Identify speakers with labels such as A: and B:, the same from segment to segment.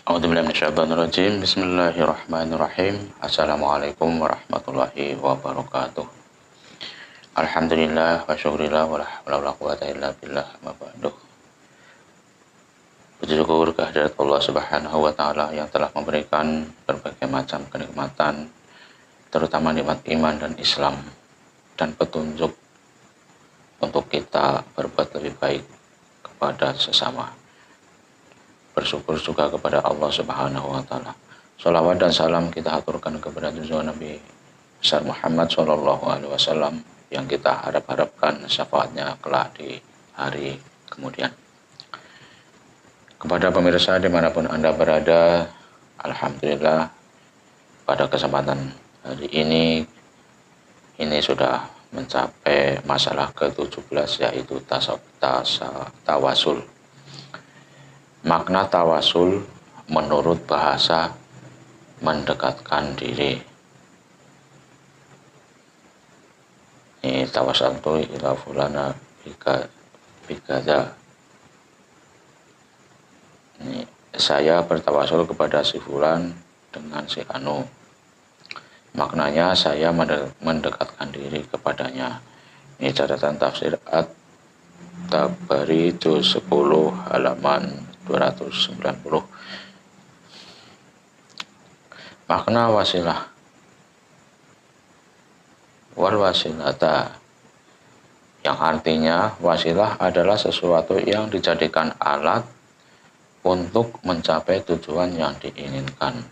A: A'udzubillahiminasyaitonirrajim. Bismillahirrahmanirrahim. Assalamualaikum warahmatullahi wabarakatuh. Alhamdulillah wa syukurillah wa la haula wa la quwwata illa billah ma ba'du. Puji syukur kehadirat Allah Subhanahu wa taala yang telah memberikan berbagai macam kenikmatan, terutama nikmat iman dan Islam, dan petunjuk untuk kita berbuat lebih baik kepada sesama. Bersyukur juga kepada Allah Subhanahu wa taala. Shalawat dan salam kita aturkan kepada junjungan Nabi besar Muhammad sallallahu alaihi wasallam yang kita harapkan syafaatnya kelak di hari kemudian. Kepada pemirsa dimanapun Anda berada, alhamdulillah pada kesempatan hari ini sudah mencapai masalah ke-17, yaitu tawasul. Makna tawasul menurut bahasa mendekatkan diri. Ini tawasaltu ila fulana bikada. Ini saya bertawasul kepada si fulan dengan si anu. Maknanya saya mendekatkan diri kepadanya. Ini catatan tafsir At-Tabari juz 10 halaman 290. Makna wasilah. Wal wasilata, yang artinya wasilah adalah sesuatu yang dijadikan alat untuk mencapai tujuan yang diinginkan.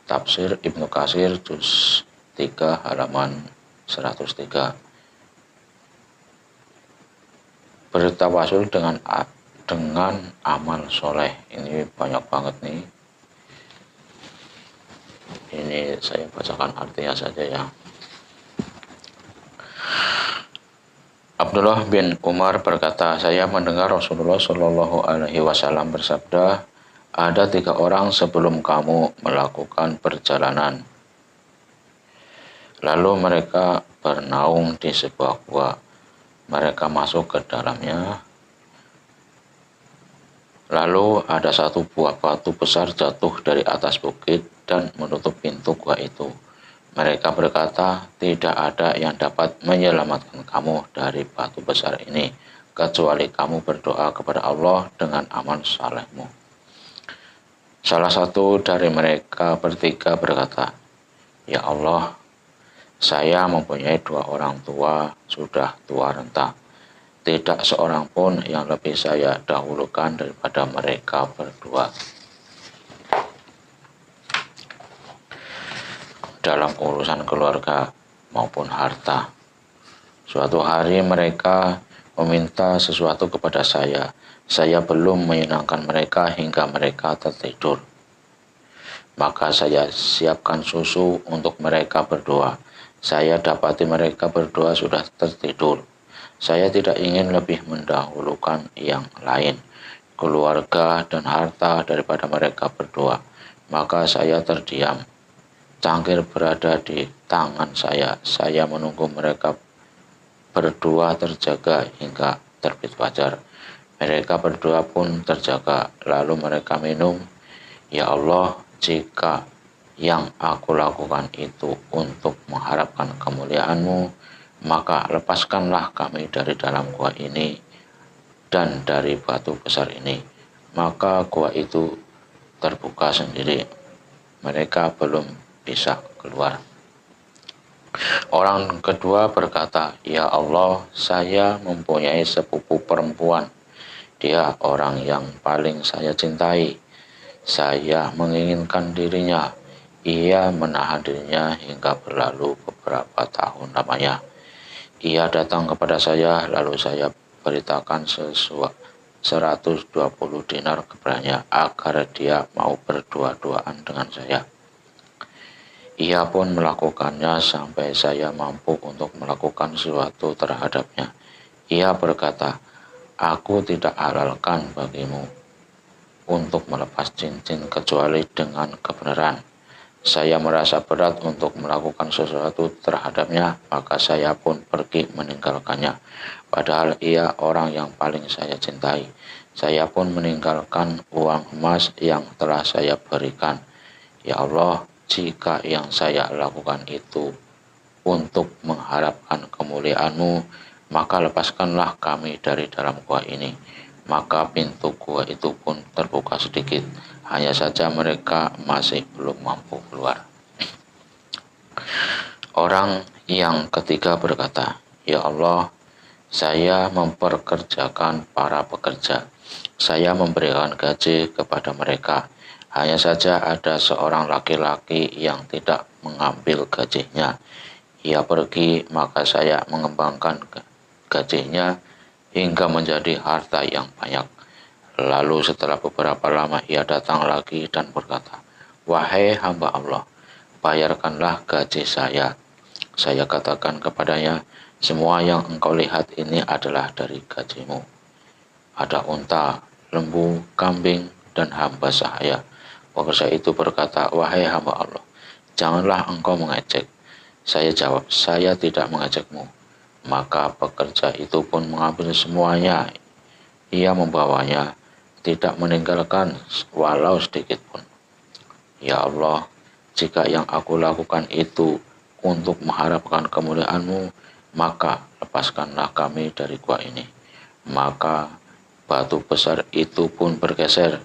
A: Tafsir Ibnu Katsir juz 3 halaman 103. Bertawasul dengan amal soleh, ini banyak banget nih. Ini saya bacakan artinya saja ya. Abdullah bin Umar berkata, saya mendengar Rasulullah Shallallahu Alaihi Wasallam bersabda, ada 3 orang sebelum kamu melakukan perjalanan. Lalu mereka bernaung di sebuah gua. Mereka masuk ke dalamnya. Lalu ada satu buah batu besar jatuh dari atas bukit dan menutup pintu gua itu. Mereka berkata, tidak ada yang dapat menyelamatkan kamu dari batu besar ini, kecuali kamu berdoa kepada Allah dengan amal salehmu. Salah satu dari mereka bertiga berkata, ya Allah, saya mempunyai 2 orang tua, sudah tua renta. Tidak seorang pun yang lebih saya dahulukan daripada mereka berdua dalam urusan keluarga maupun harta. Suatu hari mereka meminta sesuatu kepada saya. Saya belum menyenangkan mereka hingga mereka tertidur. Maka saya siapkan susu untuk mereka berdua. Saya dapati mereka berdua sudah tertidur. Saya tidak ingin lebih mendahulukan yang lain, keluarga dan harta daripada mereka berdua. Maka saya terdiam. Cangkir berada di tangan saya. Saya menunggu mereka berdua terjaga hingga terbit fajar. Mereka berdua pun terjaga. Lalu mereka minum. Ya Allah, jika yang aku lakukan itu untuk mengharapkan kemuliaan-Mu, maka lepaskanlah kami dari dalam gua ini dan dari batu besar ini. Maka gua itu terbuka sendiri. Mereka belum bisa keluar. Orang kedua berkata, ya Allah, saya mempunyai sepupu perempuan. Dia orang yang paling saya cintai. Saya menginginkan dirinya. Ia menahan dirinya hingga berlalu beberapa tahun lamanya. Ia datang kepada saya, lalu saya beritakan 120 dinar kepadanya agar dia mau berdua-duaan dengan saya. Ia pun melakukannya sampai saya mampu untuk melakukan sesuatu terhadapnya. Ia berkata, aku tidak halalkan bagimu untuk melepas cincin kecuali dengan kebenaran. Saya merasa berat untuk melakukan sesuatu terhadapnya, maka saya pun pergi meninggalkannya. Padahal ia orang yang paling saya cintai. Saya pun meninggalkan uang emas yang telah saya berikan. Ya Allah, jika yang saya lakukan itu untuk mengharapkan kemuliaan-Mu, maka lepaskanlah kami dari dalam gua ini. Maka pintu gua itu pun terbuka sedikit. Hanya saja mereka masih belum mampu keluar. Orang yang ketiga berkata, Ya Allah, saya memperkerjakan para pekerja. Saya memberikan gaji kepada mereka. Hanya saja ada seorang laki-laki yang tidak mengambil gajinya. Ia pergi, maka saya mengembangkan gajinya hingga menjadi harta yang banyak. Lalu setelah beberapa lama ia datang lagi dan berkata, Wahai hamba Allah, bayarkanlah gaji saya. Saya katakan kepadanya, semua yang engkau lihat ini adalah dari gajimu. Ada unta, lembu, kambing, dan hamba sahaya. Pekerja itu berkata, Wahai hamba Allah, janganlah engkau mengejek. Saya jawab, saya tidak mengejekmu. Maka pekerja itu pun mengambil semuanya. Ia membawanya, tidak meninggalkan walau sedikit pun. Ya Allah, jika yang aku lakukan itu untuk mengharapkan kemuliaan-Mu, maka lepaskanlah kami dari gua ini. Maka batu besar itu pun bergeser.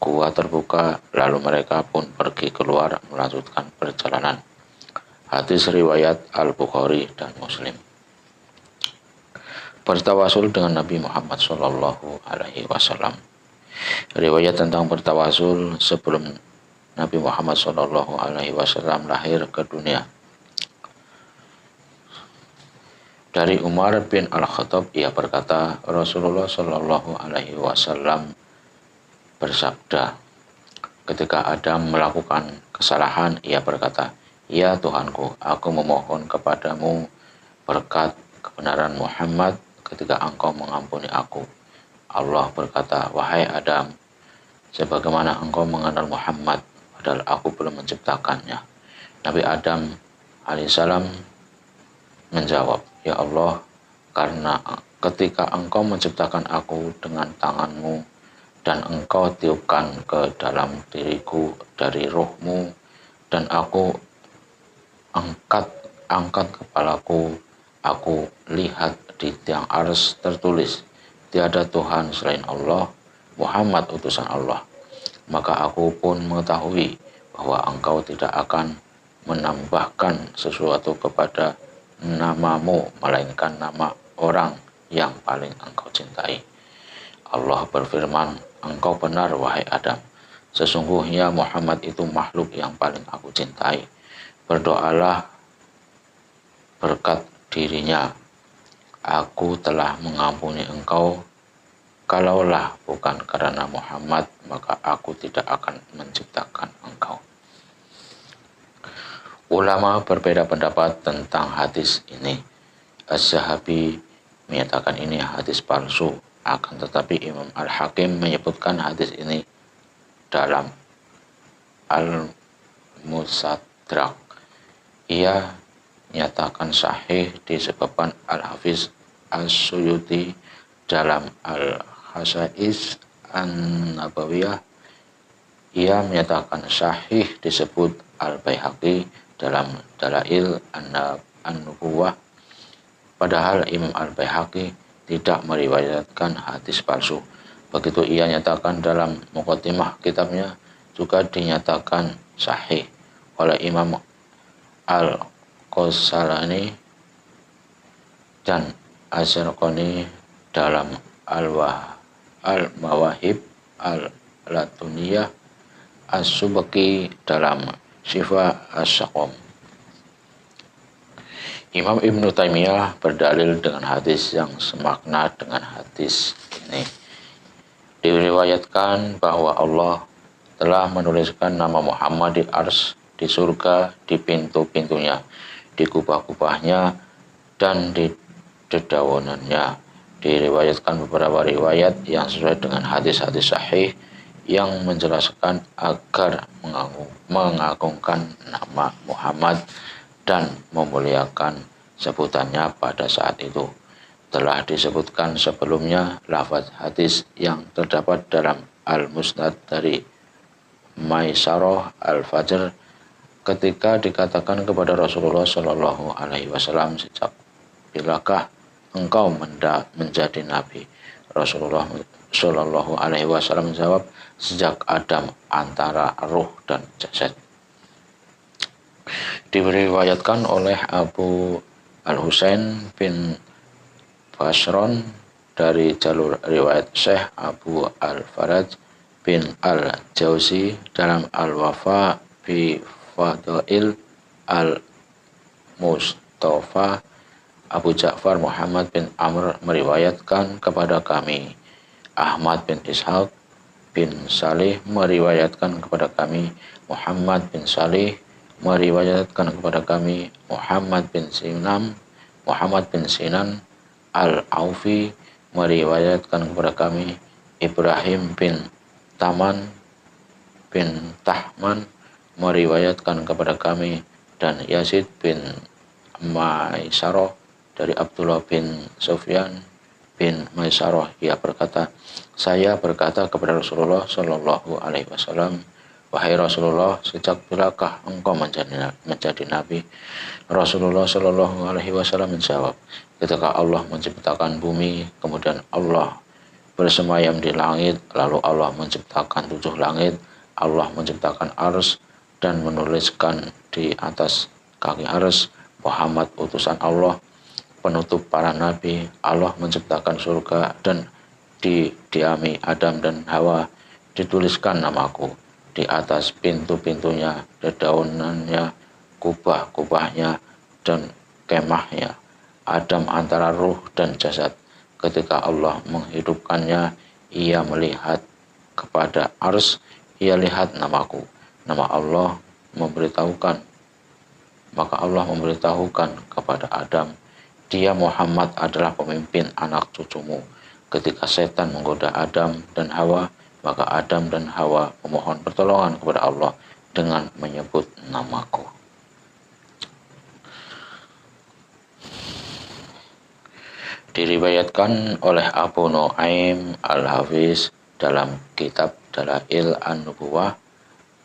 A: Gua terbuka, lalu mereka pun pergi keluar melanjutkan perjalanan. Hadis riwayat Al-Bukhari dan Muslim. Bertawasul dengan Nabi Muhammad Shallallahu Alaihi Wasallam. Riwayat tentang bertawasul sebelum Nabi Muhammad Shallallahu Alaihi Wasallam lahir ke dunia. Dari Umar bin Al-Khattab, ia berkata, Rasulullah Shallallahu Alaihi Wasallam bersabda, ketika Adam melakukan kesalahan, ia berkata, Ya Tuhanku, aku memohon kepadamu berkat kebenaran Muhammad ketika engkau mengampuni aku. Allah berkata, Wahai Adam, sebagaimana engkau mengenal Muhammad, padahal aku belum menciptakannya. Nabi Adam alaihissalam menjawab, Ya Allah, karena ketika engkau menciptakan aku dengan tanganmu dan engkau tiupkan ke dalam diriku dari rohmu dan aku angkat kepalaku, aku lihat di tiang ars tertulis, tiada Tuhan selain Allah, Muhammad utusan Allah. Maka aku pun mengetahui bahwa engkau tidak akan menambahkan sesuatu kepada namamu, melainkan nama orang yang paling engkau cintai. Allah berfirman, engkau benar wahai Adam, sesungguhnya Muhammad itu makhluk yang paling aku cintai. Berdoalah berkat dirinya, aku telah mengampuni engkau. Kalaulah bukan karena Muhammad, maka aku tidak akan menciptakan engkau. Ulama berbeda pendapat tentang hadis ini. Az-Zahabi menyatakan ini hadis palsu, akan tetapi Imam Al-Hakim menyebutkan hadis ini dalam Al-Musadrak. Ia nyatakan sahih disebabkan Al-Hafiz As-Suyuti dalam Al-Hasais An-Nabawiyah. Ia menyatakan sahih disebut Al-Baihaqi dalam Dalail An-Nubuwah. Padahal Imam Al-Baihaqi tidak meriwayatkan hadis palsu. Begitu ia nyatakan dalam Muqaddimah kitabnya juga dinyatakan sahih oleh Imam Al-Qasalani dan Az-Zarqani dalam Al-Mawahib Al-Latuniyah, As-Subaki dalam Syifa As-Saqam. Imam Ibnu Taimiyah berdalil dengan hadis yang semakna dengan hadis ini. Diriwayatkan bahwa Allah telah menuliskan nama Muhammad di ars, di surga, di pintu-pintunya, di kubah-kubahnya, dan di dedauanannya. Diriwayatkan beberapa riwayat yang sesuai dengan hadis-hadis sahih yang menjelaskan agar mengagungkan nama Muhammad dan memuliakan sebutannya pada saat itu. Telah disebutkan sebelumnya lafaz hadis yang terdapat dalam Al-Musnad dari Maisarah Al-Fajr ketika dikatakan kepada Rasulullah Shallallahu Alaihi Wasallam, sejak bilakah engkau menjadi nabi? Rasulullah Shallallahu Alaihi Wasallam menjawab, sejak Adam antara ruh dan jasad. Diriwayatkan oleh Abu Al-Husain bin Basron dari jalur riwayat Syekh Abu Al-Faraj bin Al-Jauzi dalam Al-Wafa bi Fadail Al-Mustafa. Abu Ja'far Muhammad bin Amr meriwayatkan kepada kami, Ahmad bin Ishaq bin Salih meriwayatkan kepada kami, Muhammad bin Salih meriwayatkan kepada kami, Muhammad bin Sinan Al-Aufi meriwayatkan kepada kami, Ibrahim bin Tahman meriwayatkan kepada kami, dan Yazid bin Maisarah dari Abdullah bin Sufyan bin Maisarah, ia berkata, saya berkata kepada Rasulullah Shallallahu Alaihi Wasallam, wahai Rasulullah, sejak bilakah engkau menjadi nabi? Rasulullah Shallallahu Alaihi Wasallam menjawab, ketika Allah menciptakan bumi, kemudian Allah bersemayam di langit, lalu Allah menciptakan 7 langit, Allah menciptakan ars dan menuliskan di atas kaki ars, Muhammad utusan Allah, penutup para nabi. Allah menciptakan surga dan didiami Adam dan Hawa, dituliskan namaku di atas pintu-pintunya, dedaunannya, kubah-kubahnya, dan kemahnya. Adam antara ruh dan jasad. Ketika Allah menghidupkannya, ia melihat kepada ars, ia lihat namaku. Nama Allah memberitahukan. Maka Allah memberitahukan kepada Adam, dia Muhammad adalah pemimpin anak cucumu. Ketika setan menggoda Adam dan Hawa, maka Adam dan Hawa memohon pertolongan kepada Allah dengan menyebut namaku. Diriwayatkan oleh Abu Nuaim Al-Hafiz dalam kitab Dalail An-Nubuwah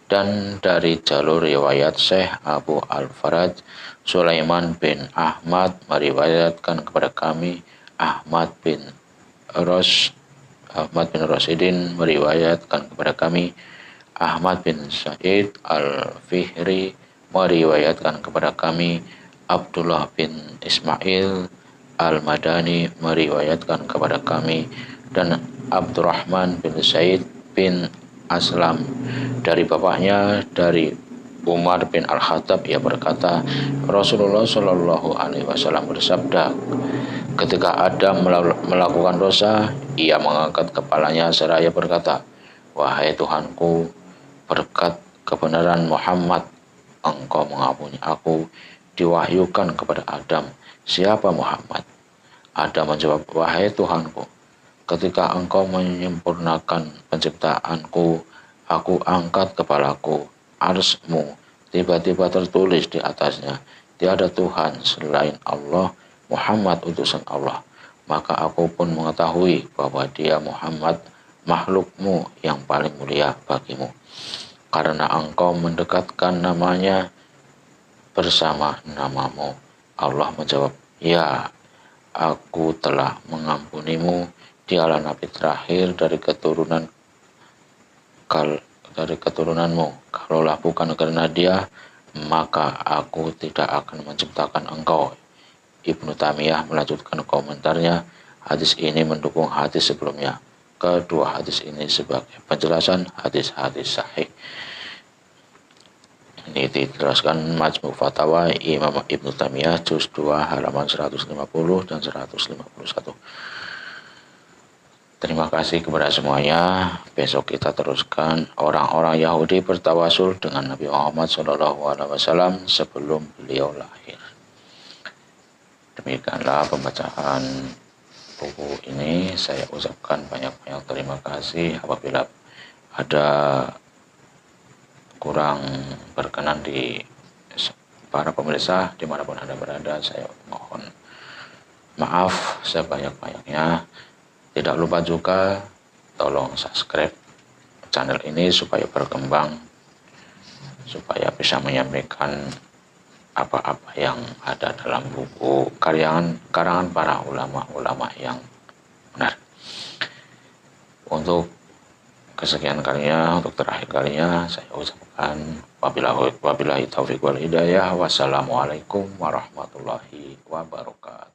A: dan dari jalur riwayat Syekh Abu Al-Faraj, Sulaiman bin Ahmad meriwayatkan kepada kami, Ahmad bin Rasidin meriwayatkan kepada kami, Ahmad bin Sa'id Al-Fihri meriwayatkan kepada kami, Abdullah bin Ismail Al-Madani meriwayatkan kepada kami, dan Abdurrahman bin Zaid bin Aslam dari bapaknya, dari Umar bin Al-Khattab, ia berkata, Rasulullah Shallallahu Alaihi Wasallam bersabda, ketika Adam melakukan dosa, ia mengangkat kepalanya seraya berkata, wahai Tuhanku, berkat kebenaran Muhammad, engkau mengampuni aku. Diwahyukan kepada Adam, siapa Muhammad? Adam menjawab, wahai Tuhanku, ketika engkau menyempurnakan penciptaanku, aku angkat kepalaku, arsmu tiba-tiba tertulis di atasnya, tiada Tuhan selain Allah, Muhammad utusan Allah. Maka aku pun mengetahui bahwa dia Muhammad makhlukmu yang paling mulia bagimu, karena engkau mendekatkan namanya bersama namamu. Allah menjawab, ya, aku telah mengampunimu. Dialah nabi terakhir dari keturunanmu. Kalaulah bukan karena dia, maka aku tidak akan menciptakan engkau. Ibnu Taimiyah melanjutkan komentarnya, hadis ini mendukung hadis sebelumnya. Kedua hadis ini sebagai penjelasan hadis-hadis sahih. Ini dijelaskan Majmu' Fatawa Imam Ibnu Taimiyah juz 2 halaman 150 dan 151. Terima kasih kepada semuanya. Besok kita teruskan orang-orang Yahudi bertawasul dengan Nabi Muhammad SAW sebelum beliau lahir. Demikianlah pembacaan buku ini. Saya ucapkan banyak-banyak terima kasih. Apabila ada kurang berkenan di para pemirsa dimanapun Anda berada, saya mohon maaf sebanyak-banyaknya. Tidak lupa juga tolong subscribe channel ini supaya berkembang, supaya bisa menyampaikan apa-apa yang ada dalam buku karangan para ulama-ulama yang benar. Untuk kesekian kalinya, untuk terakhir kalinya saya ucapkan wabillahi taufiq wal hidayah. Wassalamualaikum warahmatullahi wabarakatuh.